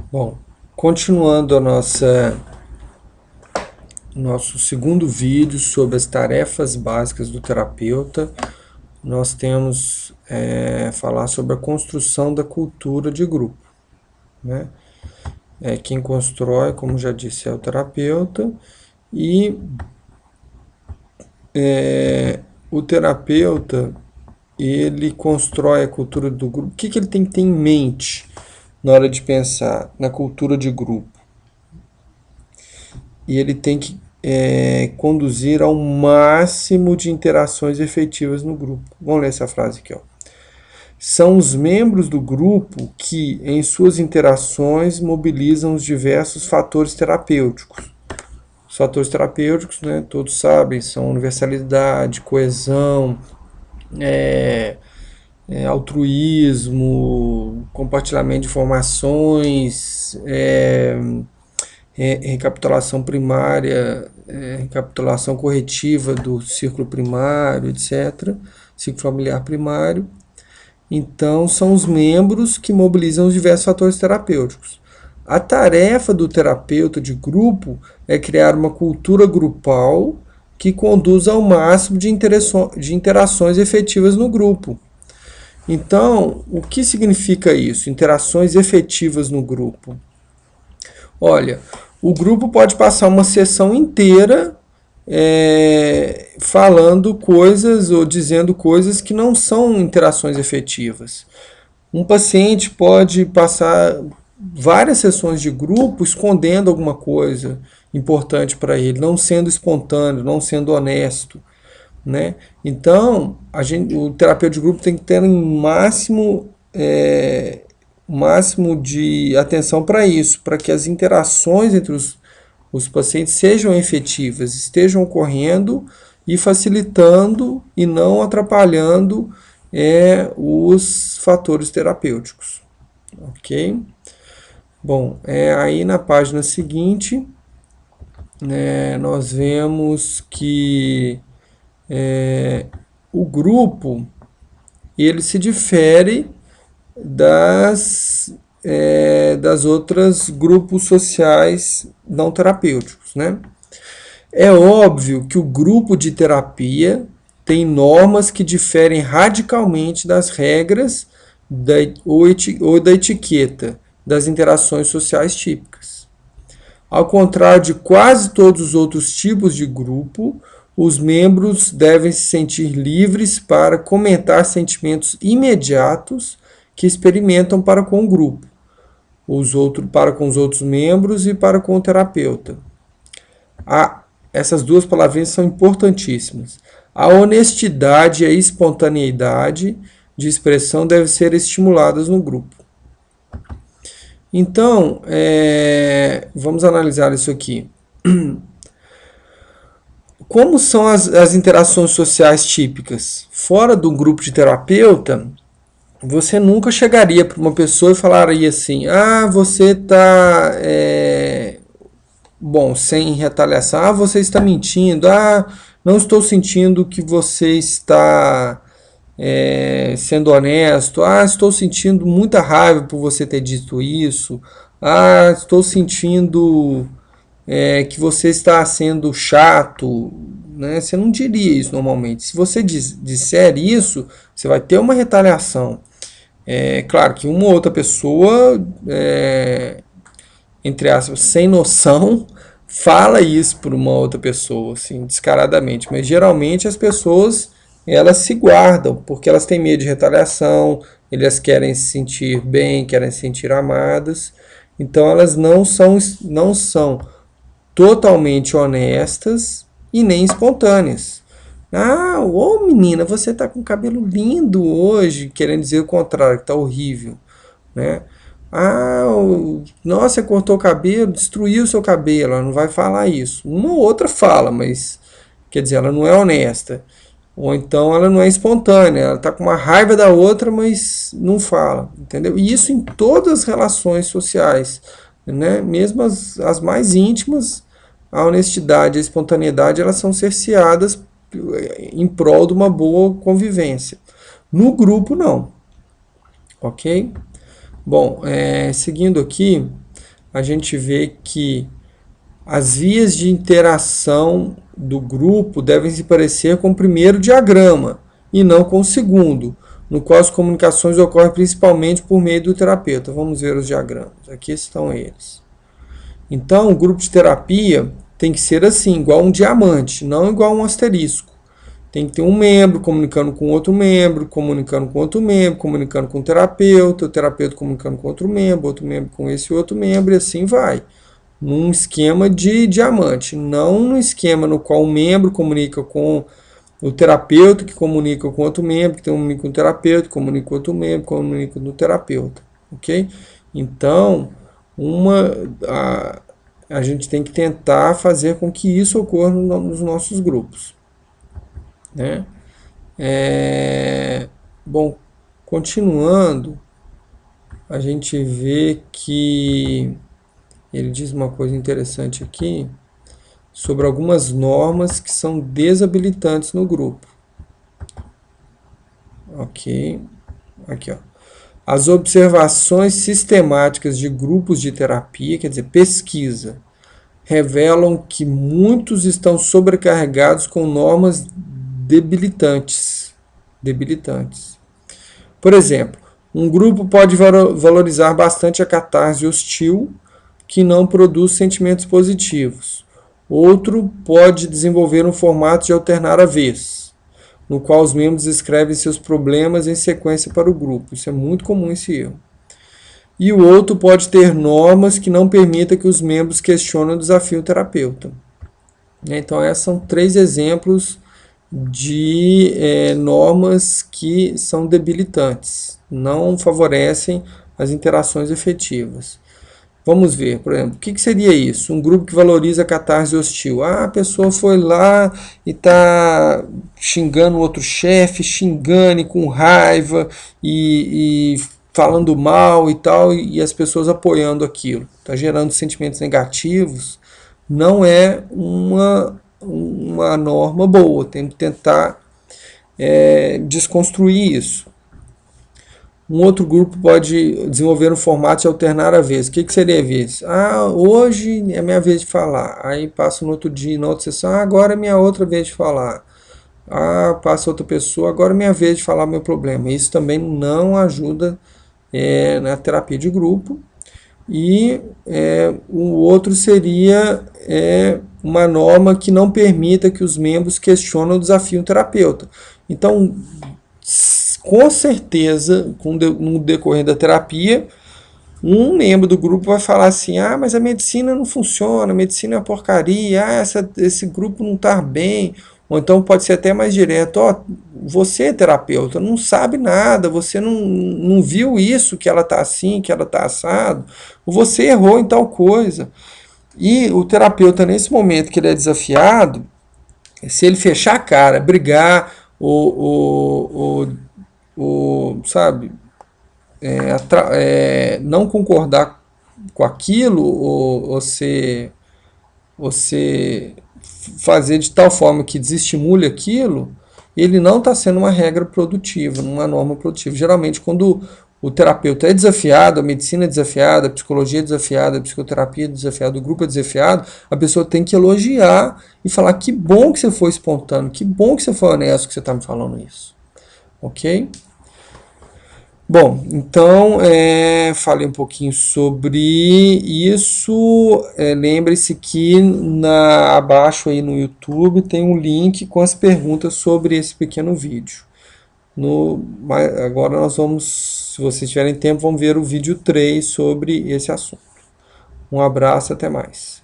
Bom, continuando a nosso segundo vídeo sobre as tarefas básicas do terapeuta, nós temos falar sobre a construção da cultura de grupo, né? Quem constrói, como já disse, é o terapeuta, e o terapeuta ele constrói a cultura do grupo. O que ele tem que ter em mente na hora de pensar na cultura de grupo? E ele tem que conduzir ao máximo de interações efetivas no grupo. Vamos ler essa frase aqui, ó. São os membros do grupo que, em suas interações, mobilizam os diversos fatores terapêuticos. Os fatores terapêuticos, né, todos sabem, são universalidade, coesão, altruísmo, compartilhamento de informações, recapitulação primária, recapitulação corretiva do círculo primário, etc., ciclo familiar primário. Então, são os membros que mobilizam os diversos fatores terapêuticos. A tarefa do terapeuta de grupo é criar uma cultura grupal que conduza ao máximo de interações efetivas no grupo. Então, o que significa isso? Interações efetivas no grupo. Olha, o grupo pode passar uma sessão inteira falando coisas ou dizendo coisas que não são interações efetivas. Um paciente pode passar várias sessões de grupo escondendo alguma coisa importante para ele, não sendo espontâneo, não sendo honesto, né? Então, o terapeuta de grupo tem que ter um máximo de atenção para isso, para que as interações entre os pacientes sejam efetivas, estejam ocorrendo e facilitando e não atrapalhando os fatores terapêuticos. Ok? Bom, aí na página seguinte, nós vemos que o grupo ele se difere das outras grupos sociais não terapêuticos, né? É óbvio que o grupo de terapia tem normas que diferem radicalmente das regras ou da etiqueta das interações sociais típicas. Ao contrário de quase todos os outros tipos de grupo, os membros devem se sentir livres para comentar sentimentos imediatos que experimentam para com o grupo, para com os outros membros e para com o terapeuta. Essas duas palavrinhas são importantíssimas. A honestidade e a espontaneidade de expressão devem ser estimuladas no grupo. Então, vamos analisar isso aqui. Como são as interações sociais típicas? Fora do grupo de terapeuta, você nunca chegaria para uma pessoa e falaria assim: você está sem retaliação, você está mentindo, não estou sentindo que você está sendo honesto, estou sentindo muita raiva por você ter dito isso, estou sentindo que você está sendo chato, né? Você não diria isso normalmente. Se você disser isso, você vai ter uma retaliação. Claro que uma outra pessoa, entre aspas, sem noção, fala isso para uma outra pessoa, assim, descaradamente. Mas geralmente as pessoas elas se guardam, porque elas têm medo de retaliação, elas querem se sentir bem, querem se sentir amadas. Então elas não são totalmente honestas e nem espontâneas. Ô menina, você tá com cabelo lindo hoje, querendo dizer o contrário, que tá horrível, né? Nossa, você cortou o cabelo, destruiu o seu cabelo, ela não vai falar isso. Uma ou outra fala, mas, quer dizer, ela não é honesta. Ou então ela não é espontânea, ela tá com uma raiva da outra, mas não fala, entendeu? E isso em todas as relações sociais, né? Mesmo as mais íntimas, a honestidade e a espontaneidade, elas são cerceadas em prol de uma boa convivência. No grupo, não. Ok? Bom, seguindo aqui, a gente vê que as vias de interação do grupo devem se parecer com o primeiro diagrama e não com o segundo, no qual as comunicações ocorrem principalmente por meio do terapeuta. Vamos ver os diagramas. Aqui estão eles. Então, o grupo de terapia tem que ser assim, igual um diamante, não igual um asterisco. Tem que ter um membro comunicando com outro membro, comunicando com outro membro, comunicando com o terapeuta comunicando com outro membro com esse outro membro, e assim vai. Num esquema de diamante, não no esquema no qual um membro comunica com o terapeuta, que comunica com outro membro, que comunica com o terapeuta, que comunica com outro membro, que comunica com o terapeuta, ok? Então, a gente tem que tentar fazer com que isso ocorra nos nossos grupos, né? Bom, continuando, a gente vê que ele diz uma coisa interessante aqui sobre algumas normas que são desabilitantes no grupo. Ok, aqui ó. As observações sistemáticas de grupos de terapia, quer dizer, pesquisa, revelam que muitos estão sobrecarregados com normas debilitantes. Por exemplo, um grupo pode valorizar bastante a catarse hostil, que não produz sentimentos positivos. Outro pode desenvolver um formato de alternar a vez, no qual os membros escrevem seus problemas em sequência para o grupo. Isso é muito comum, esse erro. E o outro pode ter normas que não permitam que os membros questionem o desafio terapeuta. Então, esses são 3 exemplos de normas que são debilitantes, não favorecem as interações efetivas. Vamos ver, por exemplo, o que seria isso? Um grupo que valoriza a catarse hostil. Ah, a pessoa foi lá e está xingando o outro chefe, xingando e com raiva e falando mal e tal, e as pessoas apoiando aquilo. Está gerando sentimentos negativos. Não é uma norma boa. Tem que tentar desconstruir isso. Um outro grupo pode desenvolver um formato de alternar a vez. O que seria a vez? Ah, hoje é minha vez de falar. Aí passa no outro dia, na outra sessão, agora é minha outra vez de falar. Ah, passa outra pessoa, agora é minha vez de falar meu problema. Isso também não ajuda na terapia de grupo. E o outro seria uma norma que não permita que os membros questionem o desafio terapeuta. Então, com certeza, no decorrer da terapia, um membro do grupo vai falar assim: ah, mas a medicina não funciona, a medicina é uma porcaria, esse grupo não está bem. Ou então pode ser até mais direto: ó, você é terapeuta, não sabe nada, você não viu isso, que ela está assim, que ela está assado, ou você errou em tal coisa. E o terapeuta, nesse momento que ele é desafiado, se ele fechar a cara, brigar, sabe, não concordar com aquilo, ou você fazer de tal forma que desestimule aquilo, ele não está sendo uma regra produtiva, uma norma produtiva. Geralmente, quando o terapeuta é desafiado, a medicina é desafiada, a psicologia é desafiada, a psicoterapia é desafiada, o grupo é desafiado, a pessoa tem que elogiar e falar: que bom que você foi espontâneo, que bom que você foi honesto que você está me falando isso. Ok? Bom, então falei um pouquinho sobre isso. Lembre-se que abaixo aí no YouTube tem um link com as perguntas sobre esse pequeno vídeo. Agora nós vamos, se vocês tiverem tempo, vamos ver o vídeo 3 sobre esse assunto. Um abraço, até mais.